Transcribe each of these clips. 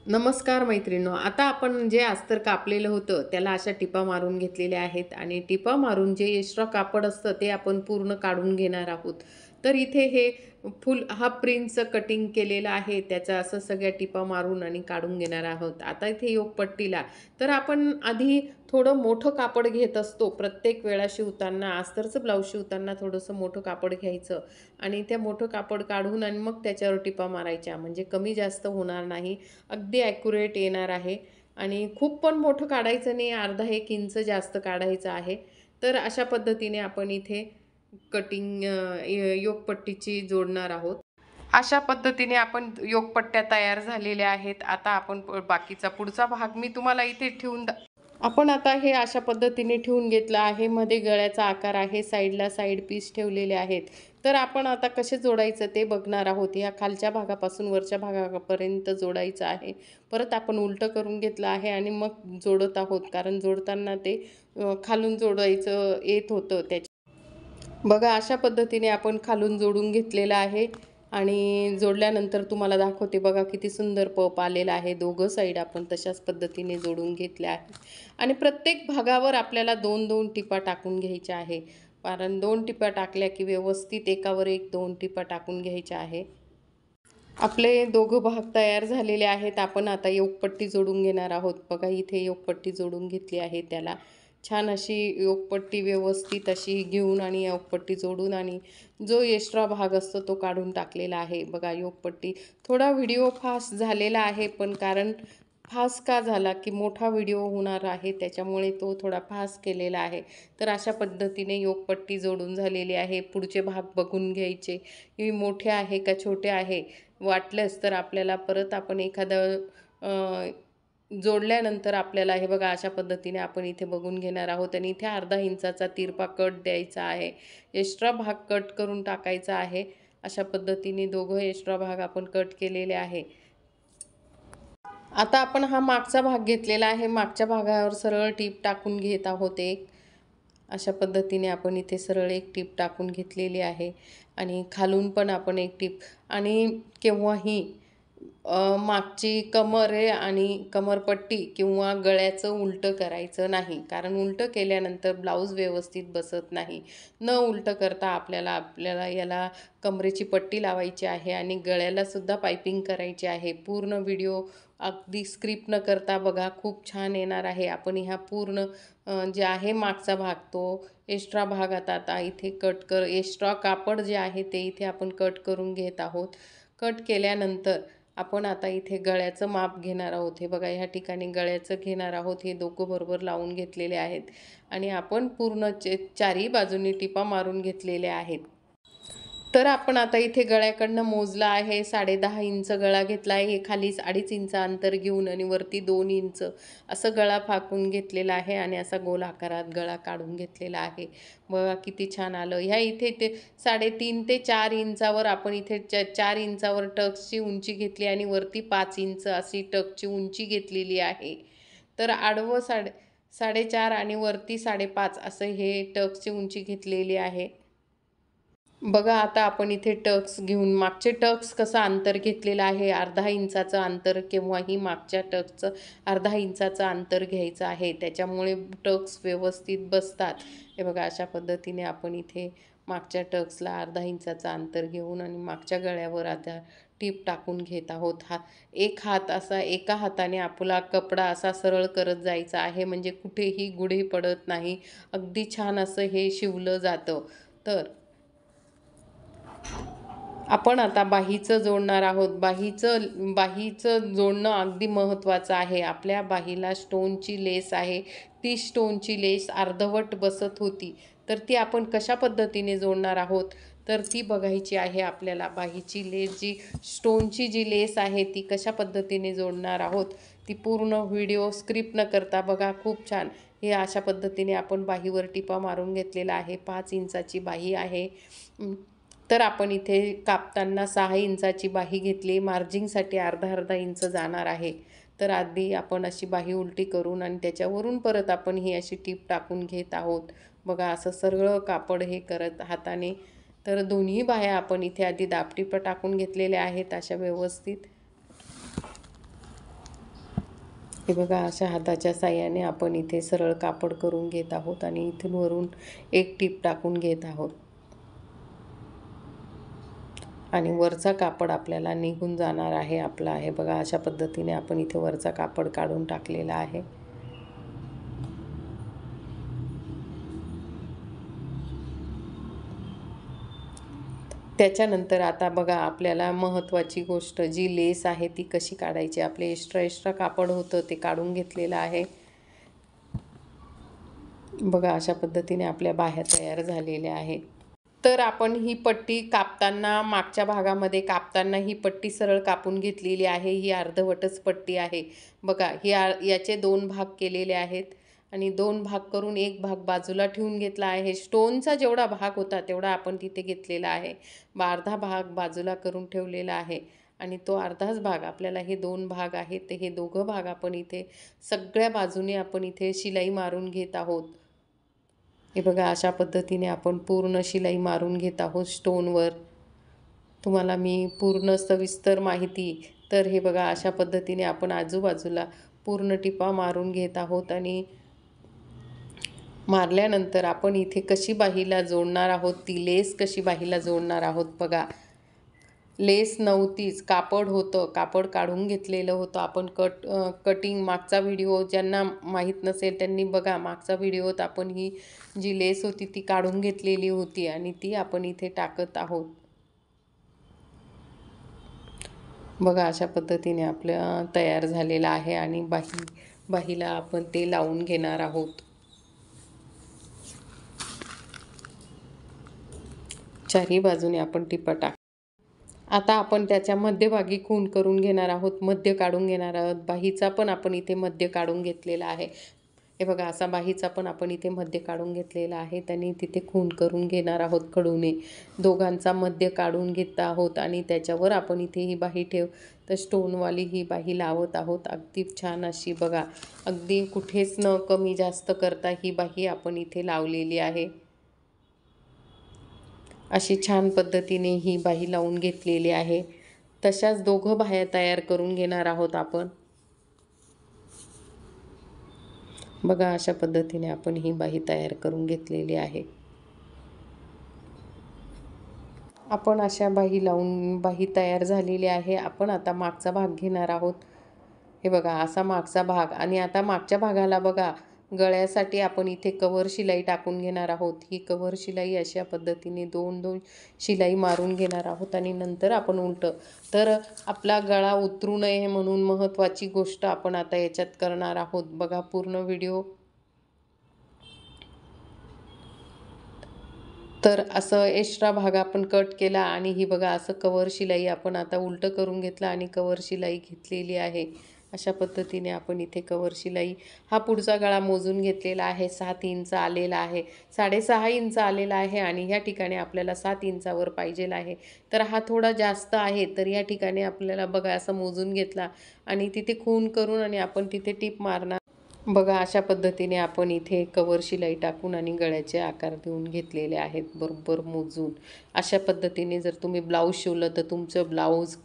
नमस्कार मैत्रिणींनो. आता आपण जे अस्तर कापलेलं होतं त्याला अशा टिपा मारून घेतलेल्या आहेत आणि टिपा मारून जे एक्स्ट्रा कापड असतं ते आपण पूर्ण काढून घेणार आहोत. तर इथे हे फुल हाफ प्रिन्सचं कटिंग केलेलं आहे, त्याचं असं सगळ्या टिपा मारून आणि काढून घेणार आहोत. आता इथे योगपट्टीला तर आपण आधी थोडं मोठं कापड घेत असतो. प्रत्येक वेळा शिवताना अस्तरचं ब्लाऊज शिवताना थोडंसं मोठं कापड घ्यायचं आणि त्या मोठं कापड काढून आणि मग त्याच्यावर टिपा मारायच्या, म्हणजे कमी जास्त होणार नाही, अगदी ॲक्युरेट येणार आहे. आणि खूप पण मोठं काढायचं नाही, अर्धा 1 इंच जास्त काढायचं आहे. तर अशा पद्धतीने आपण इथे कटिंग योगपट्टीची जोडणार आहोत. अशा पद्धतीने आपण योगपट्ट्या तयार झालेल्या आहेत. आता आपण बाकीचा पुढचा भाग मी तुम्हाला इथे ठेवून आपण आता हे अशा पद्धतीने ठेवून घेतलं आहे. मध्ये गळ्याचा आकार आहे, साईडला साईड पीस ठेवलेले आहेत. तर आपण आता कसे जोडायचं ते बघणार आहोत. या खालच्या भागापासून वरच्या भागापर्यंत जोडायचं आहे. परत आपण उलटं करून घेतलं आहे आणि मग जोडत आहोत, कारण जोडताना ते खालून जोडायचं येत होतं त्याच्या. बघा अशा पद्धतीने आपण खालून जोडून घेतलेलं आहे आणि जोडल्यानंतर तुम्हाला दाखवते. बघा किती सुंदर पप आलेला आहे. दोघं साईड आपण तशाच पद्धतीने जोडून घेतल्या आहे आणि प्रत्येक भागावर आपल्याला 2-2 टिपा टाकून घ्यायच्या आहे. कारण 2 टिपा टाकल्या की व्यवस्थित एकावर एक 2 टिपा टाकून घ्यायच्या आहे. आपले दोघं भाग तयार झालेले आहेत. आपण आता योगपट्टी जोडून घेणार आहोत. बघा इथे योगपट्टी जोडून घेतली आहे. त्याला छान अशी योगपट्टी व्यवस्थित अशी घेऊन आणि योगपट्टी जोडून आणि जो एक्स्ट्रा भाग असतो तो काढून टाकलेला आहे. बघा योगपट्टी थोडा व्हिडिओ फास्ट झालेला आहे, पण कारण फास्ट का झाला की मोठा व्हिडिओ होणार आहे त्याच्यामुळे तो थोडा फास्ट केलेला आहे. तर अशा पद्धतीने योगपट्टी जोडून झालेली आहे. पुढचे भाग बघून घ्यायचे, हे मोठे आहे का छोटे आहे. वाटलंच तर आपल्याला परत आपण एखादं जोडल्यानंतर आपल्याला हे बघा अशा पद्धतीने आपण इथे बघून घेणार आहोत आणि इथे अर्धा इंचाचा तिरपा कट द्यायचा आहे. एक्स्ट्रा भाग कट करून टाकायचा आहे. अशा पद्धतीने दोघं एक्स्ट्रा भाग आपण कट केलेले आहे. आता आपण हा मागचा भाग घेतलेला आहे. मागच्या भागावर सरळ टीप टाकून घेत आहोत एक. अशा पद्धतीने आपण इथे सरळ एक टीप टाकून घेतलेली आहे आणि खालून पण आपण एक टीप. आणि केव्हाही मागची कमर आहे आणि कमरपट्टी किंवा गळ्याचं उलटं करायचं नाही, कारण उलटं केल्यानंतर ब्लाऊज व्यवस्थित बसत नाही. न उलटं करता आपल्याला आपल्याला याला कमरेची पट्टी लावायची आहे आणि गळ्यालासुद्धा पायपिंग करायची आहे. पूर्ण व्हिडिओ अगदी स्क्रिप्ट न करता बघा, खूप छान येणार आहे. आपण ह्या पूर्ण जे आहे मागचा भाग तो एक्स्ट्रा भाग आता इथे एक्स्ट्रा कापड जे आहे ते इथे आपण कट करून घेत आहोत. कट केल्यानंतर आपण आता इथे गळ्याचं माप घेणार आहोत. हे बघा ह्या ठिकाणी गळ्याचं घेणार आहोत. हे दोघं बरोबर लावून घेतलेले आहेत आणि आपण पूर्ण चारही बाजूंनी टिपा मारून घेतलेल्या आहेत. तर आपण आता इथे गळ्याकडनं मोजला आहे. 10.5 इंच गळा घेतला आहे. हे खाली 2.5 इंच अंतर घेऊन आणि वरती 2 इंच असं गळा फाकून घेतलेला आहे आणि असा गोल आकारात गळा काढून घेतलेला आहे. बघा किती छान आलं. ह्या इथे ते 3.5 ते 4 इंचावर आपण इथे 4 इंचावर टक्सची उंची घेतली आणि वरती 5 इंच अशी टक्सची उंची घेतलेली आहे. तर आडवं 4.5 आणि वरती 5.5 असं हे टक्सची उंची घेतलेली आहे. बघा आता आपण इथे टक्स घेऊन मागचे टक्स कसं अंतर घेतलेलं आहे, अर्धा इंचाचं अंतर केव्हाही मागच्या टक्सचं अर्धा इंचाचं अंतर घ्यायचं आहे. त्याच्यामुळे टक्स व्यवस्थित बसतात. हे बघा अशा पद्धतीने आपण इथे मागच्या टक्सला अर्धा इंचाचं अंतर घेऊन आणि मागच्या गळ्यावर आता टीप टाकून घेत आहोत. एक हात असा एका हाताने आपला कपडा असा सरळ करत जायचा आहे, म्हणजे कुठेही गुढे पडत नाही. अगदी छान असं हे शिवलं जातं. तर आपण आता बाहीचं जोडणार आहोत. बाहीचं जोडणं अगदी महत्त्वाचं आहे. आपल्या बाहीला स्टोनची लेस आहे. ती स्टोनची लेस अर्धवट बसत होती, तर ती आपण कशा पद्धतीने जोडणार आहोत तर ती बघायची आहे आपल्याला. बाहीची लेस जी स्टोनची जी लेस आहे ती कशा पद्धतीने जोडणार आहोत, ती पूर्ण व्हिडिओ स्क्रिप्ट न करता बघा. खूप छान हे अशा पद्धतीने आपण बाहीवर टिपा मारून घेतलेला आहे. 5 इंचाची बाही आहे. तर आपण इथे कापताना 6 इंचाची बाही घेतली. मार्जिंगसाठी अर्धा इंच जाणार आहे. तर आधी आपण अशी बाही उलटी करून आणि त्याच्यावरून परत आपण ही अशी टीप टाकून घेत आहोत. बघा असं सरळ कापड हे करत हाताने. तर दोन्ही बाह्या आपण इथे आधी दाबटिपा टाकून घेतलेल्या आहेत अशा व्यवस्थित. हे बघा अशा हाताच्या साहाय्याने आपण इथे सरळ कापड करून घेत आहोत आणि इथून वरून एक टीप टाकून घेत आहोत आणि वरचा कापड आपल्याला निघून जाणार आहे आपला. आहे बघा अशा पद्धतीने आपण इथे वरचा कापड काढून टाकलेला आहे. त्याच्यानंतर आता बघा आपल्याला महत्त्वाची गोष्ट जी लेस आहे ती कशी काढायची. आपले एक्स्ट्रा कापड होतं ते काढून घेतलेलं आहे. बघा अशा पद्धतीने आपल्या बाह्या तयार झालेल्या आहेत. तर आपण ही पट्टी कापताना मागच्या भागामध्ये कापताना ही पट्टी सरळ कापून घेतलेली आहे. ही अर्धवटच पट्टी आहे. बघा याचे 2 भाग केलेले आहेत आणि 2 भाग करून एक भाग बाजूला ठेवून घेतला आहे. स्टोनचा जेवढा भाग होता तेवढा आपण तिथे घेतलेला आहे. अर्धा भाग बाजूला करून ठेवलेला आहे आणि तो अर्धाच भाग आपल्याला हे 2 भाग आहेत ते हे दोघं भाग आपण इथे सगळ्या बाजूने आपण इथे शिलाई मारून घेत आहोत. हे बघा अशा पद्धतीने आपण पूर्ण शिलाई मारून घेत आहोत स्टोनवर. तुम्हाला मी पूर्ण सविस्तर माहिती तर हे बघा अशा पद्धतीने आपण आजूबाजूला पूर्ण टिपा मारून घेत आहोत आणि मारल्यानंतर आपण इथे कशी बाहीला जोडणार आहोत, ती लेस कशी बाहीला जोडणार आहोत. बघा लेस नव्हतीच, कापड होतं, कापड काढून घेतलेलं होतं आपण. कटिंग मागचा व्हिडिओ ज्यांना माहीत नसेल त्यांनी बघा, मागचा व्हिडिओत आपण ही जी लेस होती ती काढून घेतलेली होती आणि ती आपण इथे टाकत आहोत. बघा अशा पद्धतीने आपलं तयार झालेलं आहे आणि बाहीला आपण ते लावून घेणार आहोत. चारही बाजूने आपण टिपा टाक. आता आपण त्याच्या मध्यभागी खूण करून घेणार आहोत, मध्य काढून घेणार आहोत. बाहीचा पण आपण इथे मध्य काढून घेतलेला आहे. हे बघा असा बाहीचा पण आपण इथे मध्य काढून घेतलेला आहे. त्यांनी तिथे खूण करून घेणार आहोत खडूने. दोघांचा मध्य काढून घेत आहोत आणि त्याच्यावर आपण इथे ही बाही तर स्टोनवाली ही बाही लावत आहोत. अगदी छान अशी बघा, अगदी कुठेच न कमी जास्त करता ही बाही आपण इथे लावलेली आहे. अशी छान पद्धतीने ही बाही लावून घेतलेली आहे. तशाच दोघं बाह्या तयार करून घेणार आहोत आपण. बघा अशा पद्धतीने आपण ही बाही तयार करून घेतलेली आहे. आपण अशा बाही लावून बाही तयार झालेली आहे. आपण आता मागचा भाग घेणार आहोत. हे बघा असा मागचा भाग आणि आता मागच्या भागाला बघा गळ्यासाठी आपण इथे कव्हर शिलाई टाकून घेणार आहोत. ही कव्हर शिलाई अशा पद्धतीने 2-2 शिलाई मारून घेणार आहोत आणि नंतर आपण उलटं. तर आपला गळा उतरू नये म्हणून महत्त्वाची गोष्ट आपण आता याच्यात करणार आहोत. बघा पूर्ण व्हिडिओ. तर असं एक्स्ट्रा भाग आपण कट केला आणि ही बघा असं कव्हर शिलाई आपण आता उलटं करून घेतलं आणि कव्हर शिलाई घेतलेली आहे. अशा पद्धतीने आपण इथे कव्हर शिलाई हा पुढचा गळा मोजून घेतलेला आहे. 7 इंच आलेला आहे, 6.5 इंच आलेला आहे आणि ह्या ठिकाणी आपल्याला 7 इंचावर पाहिजेला आहे. तर हा थोडा जास्त आहे, तर या ठिकाणी आपल्याला बघा असं मोजून घेतला आणि तिथे खूण करून आणि आपण तिथे टिप मारणार. बघा अशा पद्धतीने आपण इथे कव्हर शिलाई टाकून आणि गळ्याचे आकार देऊन घेतलेले आहेत बरोबर मोजून. अशा पद्धतीने जर तुम्ही ब्लाऊज शिवलं तर तुमचं ब्लाऊज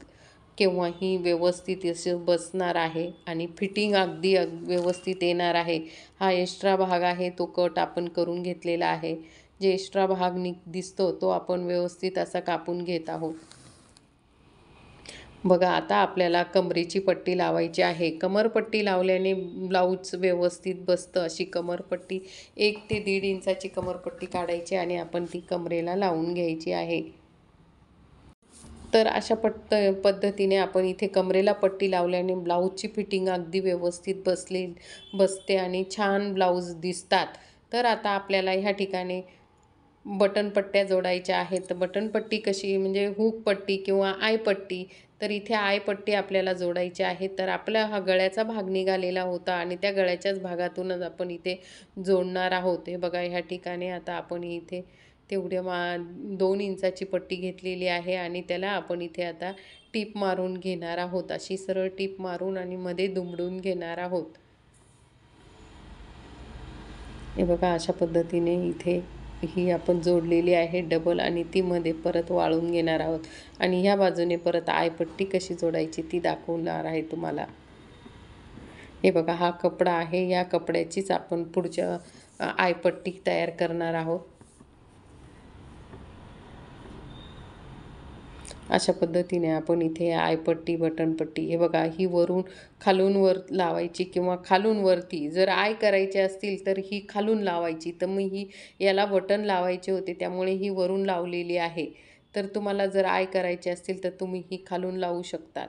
केव्हाही व्यवस्थित असं बसणार आहे आणि फिटिंग अगदी व्यवस्थित येणार आहे. हा एक्स्ट्रा भाग आहे तो कट आपण करून घेतलेला आहे. जे एक्स्ट्रा भाग दिसतो तो आपण व्यवस्थित असा कापून घेत आहोत. बघा आता आपल्याला कमरेची पट्टी लावायची आहे. कमरपट्टी लावल्याने ब्लाऊज व्यवस्थित बसतं. अशी कमरपट्टी 1 ते 1.5 इंचाची कमरपट्टी काढायची आणि आपण ती कमरेला लावून घ्यायची आहे. तर अशा पद्धतीने आपण इथे कमरेला पट्टी लावल्याने ब्लाऊजची फिटिंग अगदी व्यवस्थित बसते आणि छान ब्लाऊज दिसतात. तर आता आपल्याला ह्या ठिकाणी बटन पट्ट्या जोडायच्या आहेत. तर बटन पट्टी कशी म्हणजे हुक पट्टी किंवा आय पट्टी. तर इथे आय पट्टी आपल्याला जोडायची आहे. तर आपला हा गळ्याचा भाग निघालेला होता आणि त्या गळ्याच्याच भागातूनच आपण इथे जोडणार आहोत. हे बघा ह्या ठिकाणी आता आपण इथे तेवढ्या 2 इंचाची पट्टी घेतलेली आहे आणि त्याला आपण इथे आता टीप मारून घेणार आहोत. अशी सरळ टीप मारून आणि मध्ये दुमडून घेणार आहोत. हे बघा अशा पद्धतीने इथे ही आपण जोडलेली आहे डबल आणि ती मध्ये परत वाळून घेणार आहोत आणि ह्या बाजूने परत आयपट्टी कशी जोडायची ती दाखवणार आहे तुम्हाला. हे बघा, हा कपडा आहे. या कपड्याचीच आपण पुढच्या आयपट्टी तयार करणार आहोत. अशा पद्धतीने आपण इथे आयपट्टी, बटनपट्टी, हे बघा, ही वरून खालून वर लावायची किंवा खालून वरती. जर आय करायचे असतील तर ही खालून लावायची. तर मग ही याला बटन लावायचे होते, त्यामुळे ही वरून लावलेली आहे. तर तुम्हाला जर आय करायचे असतील तर तुम्ही ही खालून लावू शकतात.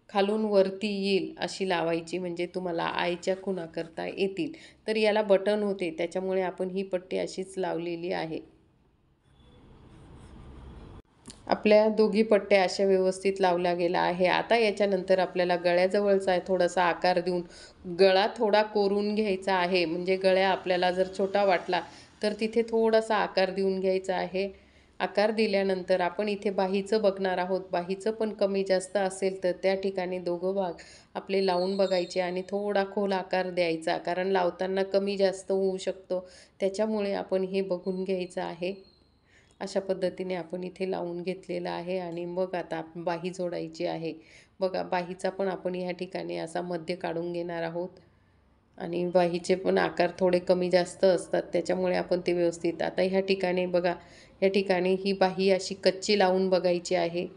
खालून वरती येईल अशी लावायची, म्हणजे तुम्हाला आयच्या खुणा करता येतील. तर याला बटन होते, त्याच्यामुळे आपण ही पट्टी अशीच लावलेली आहे. आपल्या दोघी पट्ट्या अशा व्यवस्थित लावल्या गेल्या आहे. आता याच्यानंतर आपल्याला गळ्याजवळचा थोडासा आकार देऊन गळा थोडा कोरून घ्यायचा आहे. म्हणजे गळ्या आपल्याला जर छोटा वाटला तर तिथे थोडासा आकार देऊन घ्यायचा आहे. आकार दिल्यानंतर आपण इथे बाहीचं बघणार आहोत. बाहीचं पण कमी जास्त असेल तर त्या ठिकाणी दोघं भाग आपले लावून बघायचे आणि थोडा खोल आकार द्यायचा, कारण लावताना कमी जास्त होऊ शकतो. त्याच्यामुळे आपण हे बघून घ्यायचं आहे. अशा पद्धतीने आपण इथे लावून घेतलेलं आहे आणि मग आता बाही जोडायची आहे. बघा, बाहीचा पण आपण ह्या ठिकाणी असा मध्य काढून घेणार आहोत आणि बाहीचे पण आकार थोडे कमी जास्त असतात, त्याच्यामुळे आपण ते व्यवस्थित. आता ह्या ठिकाणी बघा, ह्या ठिकाणी ही बाही अशी कच्ची लावून बघायची आहे.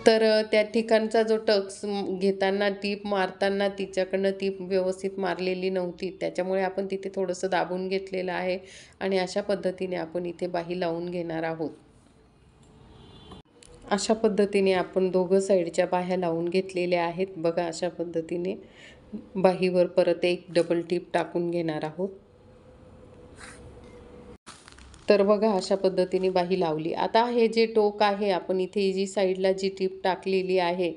तर त्या ठिकाणचा जो टक्स घेताना टीप मारताना तिच्याकडनं टीप व्यवस्थित मारलेली नव्हती, त्याच्यामुळे आपण तिथे थोडंसं दाबून घेतलेलं आहे आणि अशा पद्धतीने आपण इथे बाही लावून घेणार आहोत. अशा पद्धतीने आपण दोघं साईडच्या बाह्या लावून घेतलेल्या आहेत. बघा, अशा पद्धतीने बाहीवर परत एक डबल टीप टाकून घेणार आहोत. तर बघा, अशा पद्धतीने बाही लावली. आता हे जे टोक आहे, आपण इथे जी साईडला जी टीप टाकलेली आहे,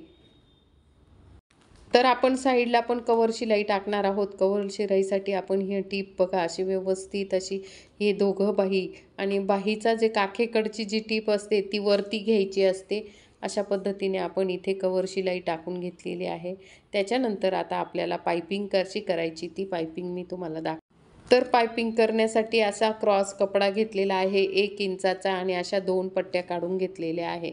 तर आपण साईडला पण कवर शिलाई टाकणार आहोत. कवर शिलाईसाठी आपण ही टीप बघा अशी व्यवस्थित अशी हे दोघं बाही आणि बाहीचा जे काखेकडची जी टीप असते ती वरती घ्यायची असते. अशा पद्धतीने आपण इथे कवर शिलाई टाकून घेतलेली आहे. त्याच्यानंतर आता आपल्याला पायपिंग कशी करायची ती पायपिंग मी तुम्हाला तर पायपिंग करण्यासाठी असा क्रॉस कपडा घेतलेला आहे 1 इंचाचा आणि अशा 2 पट्ट्या काढून घेतलेल्या आहे.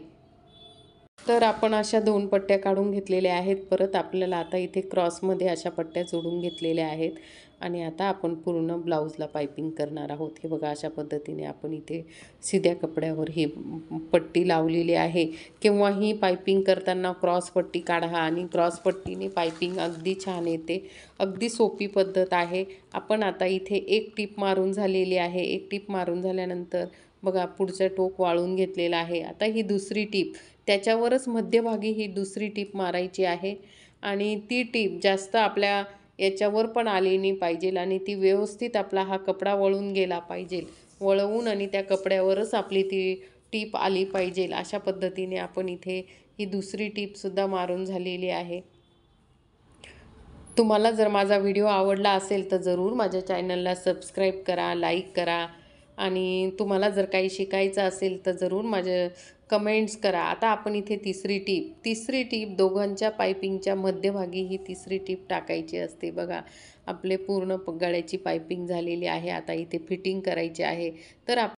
तर आपण अशा 2 पट्ट्या काढून घेतलेल्या आहेत. परत आपल्याला आता इथे क्रॉसमध्ये अशा पट्ट्या जोडून घेतलेल्या आहेत आणि आता आपण पूर्ण ब्लाऊजला पायपिंग करणार आहोत. हे बघा, अशा पद्धतीने आपण इथे सिध्या कपड्यावर ही पट्टी लावलेली आहे. किंवा ही पायपिंग करताना क्रॉस पट्टी काढा आणि क्रॉस पट्टीने पायपिंग अगदी छान येते. अगदी सोपी पद्धत आहे. आपण आता इथे एक टीप मारून झालेली आहे. एक टीप मारून झाल्यानंतर बघा, पुढचं टोक वाळून घेतलेलं आहे. आता ही दुसरी टीप, त्याच्यावरच मध्यभागी ही दुसरी टीप मारायची आहे आणि ती टीप जास्त आपल्या याच्यावर पण आली नाही पाहिजे आणि ती व्यवस्थित आपला हा कपडा वळून गेला पाहिजे. वळवून आणि त्या कपड्यावरच आपली ती टीप आली पाहिजे. अशा पद्धतीने आपण इथे ही दुसरी टीपसुद्धा मारून झालेली आहे. तुम्हाला जर माझा व्हिडिओ आवडला असेल तर जरूर माझ्या चॅनलला सबस्क्राईब करा, लाईक करा आणि तुम्हाला जर काही शिकायचं असेल तर जरूर माझे कमेंट्स करा. आता आपण इथे तिसरी टीप दोघांच्या पायपिंगच्या मध्यभागी ही तिसरी टीप टाकायची असते. बघा, आपले पूर्ण गळ्याची पायपिंग झालेली आहे. आता इथे फिटिंग करायची आहे. तर